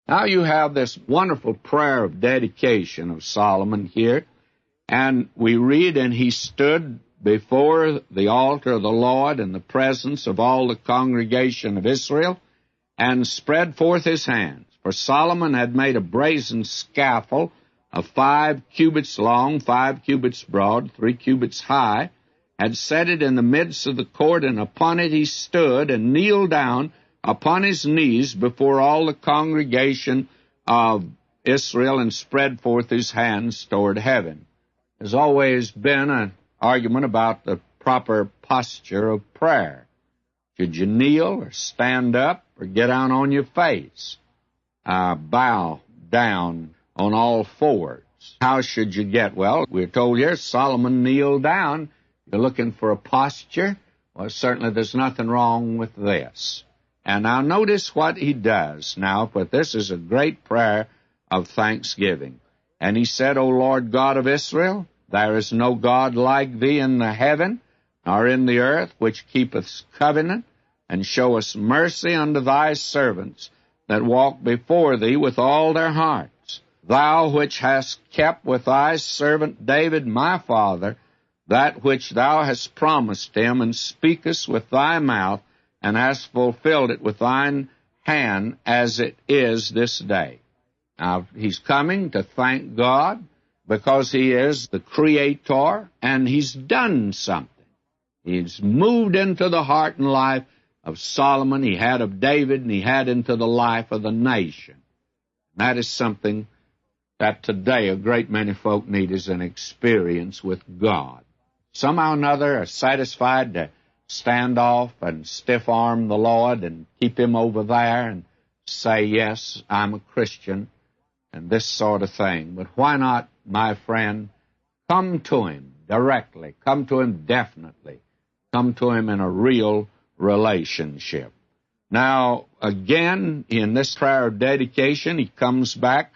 Now you have this wonderful prayer of dedication of Solomon here, and we read, "And he stood before the altar of the Lord in the presence of all the congregation of Israel, and spread forth his hands. For Solomon had made a brazen scaffold of 5 cubits long, 5 cubits broad, 3 cubits high, had set it in the midst of the court, and upon it he stood and kneeled down upon his knees before all the congregation of Israel, and spread forth his hands toward heaven." There's always been an argument about the proper posture of prayer. Should you kneel or stand up or get down on your face? Bow down on all fours. How should you get? Well, we're told here Solomon kneeled down. You're looking for a posture? Well, certainly there's nothing wrong with this. And now notice what he does now, for this is a great prayer of thanksgiving. "And he said, O Lord God of Israel, there is no God like thee in the heaven, nor in the earth, which keepeth covenant, and showeth mercy unto thy servants that walk before thee with all their hearts. Thou which hast kept with thy servant David my father that which thou hast promised him, and speakest with thy mouth, and hast fulfilled it with thine hand, as it is this day." Now, he's coming to thank God because he is the Creator, and he's done something. He's moved into the heart and life of Solomon, he had of David, and he had into the life of the nation. That is something that today a great many folk need, is an experience with God. Somehow or another are satisfied to stand off and stiff-arm the Lord and keep him over there and say, yes, I'm a Christian, and this sort of thing. But why not, my friend, come to him directly, come to him definitely, come to him in a real relationship. Now, again, in this prayer of dedication, he comes back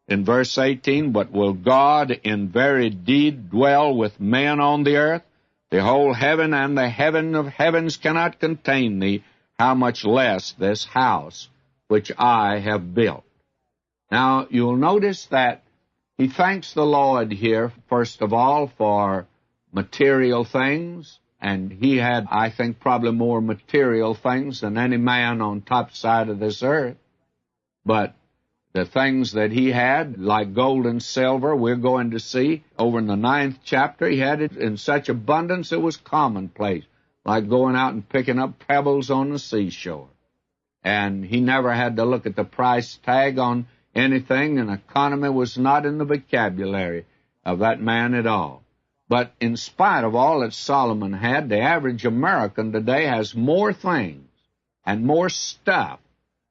in verse 18, "But will God in very deed dwell with men on the earth? Behold, heaven and the heaven of heavens cannot contain thee, how much less this house which I have built." Now, you'll notice that he thanks the Lord here, first of all, for material things, and he had, I think, probably more material things than any man on top side of this earth. But the things that he had, like gold and silver, we're going to see over in the 9th chapter, he had it in such abundance it was commonplace, like going out and picking up pebbles on the seashore. And he never had to look at the price tag on anything, and economy was not in the vocabulary of that man at all. But in spite of all that Solomon had, the average American today has more things and more stuff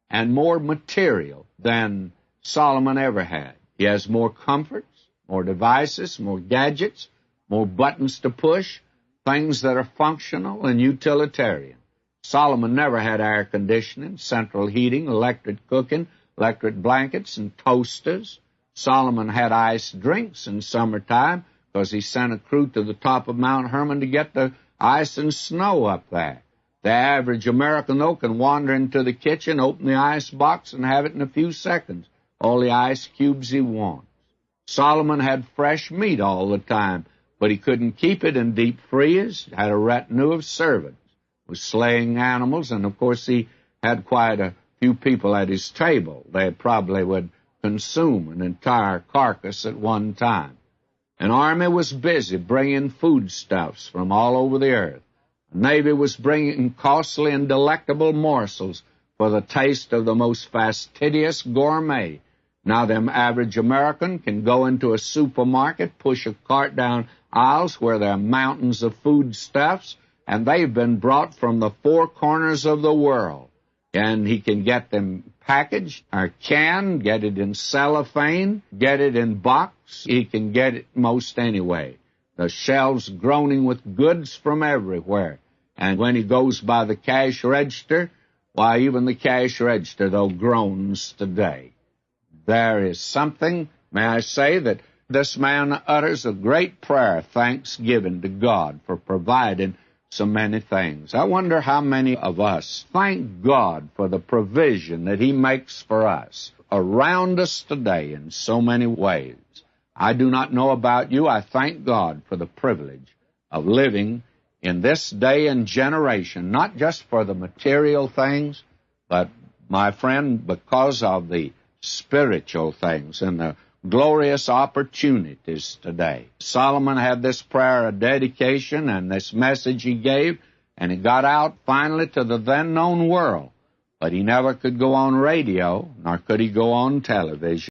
and more material than Solomon ever had. He has more comforts, more devices, more gadgets, more buttons to push, things that are functional and utilitarian. Solomon never had air conditioning, central heating, electric cooking, electric blankets, and toasters. Solomon had iced drinks in summertime because he sent a crew to the top of Mount Hermon to get the ice and snow up there. The average American, though, can wander into the kitchen, open the ice box, and have it in a few seconds, all the ice cubes he wants. Solomon had fresh meat all the time, but he couldn't keep it in deep freeze. He had a retinue of servants, was slaying animals, and of course he had quite a few people at his table. They probably would consume an entire carcass at one time. An army was busy bringing foodstuffs from all over the earth. The Navy was bringing costly and delectable morsels for the taste of the most fastidious gourmet. Now, the average American can go into a supermarket, push a cart down aisles where there are mountains of foodstuffs, and they've been brought from the four corners of the world. And he can get them packaged or canned, get it in cellophane, get it in box. He can get it most anyway. The shelves groaning with goods from everywhere. And when he goes by the cash register, why, even the cash register, though, groans today. There is something, may I say, that this man utters a great prayer, thanksgiving to God for providing so many things. I wonder how many of us thank God for the provision that He makes for us around us today in so many ways. I do not know about you. I thank God for the privilege of living in this day and generation, not just for the material things, but, my friend, because of the spiritual things and the glorious opportunities today. Solomon had this prayer of dedication and this message he gave, and it got out finally to the then known world. But he never could go on radio, nor could he go on television.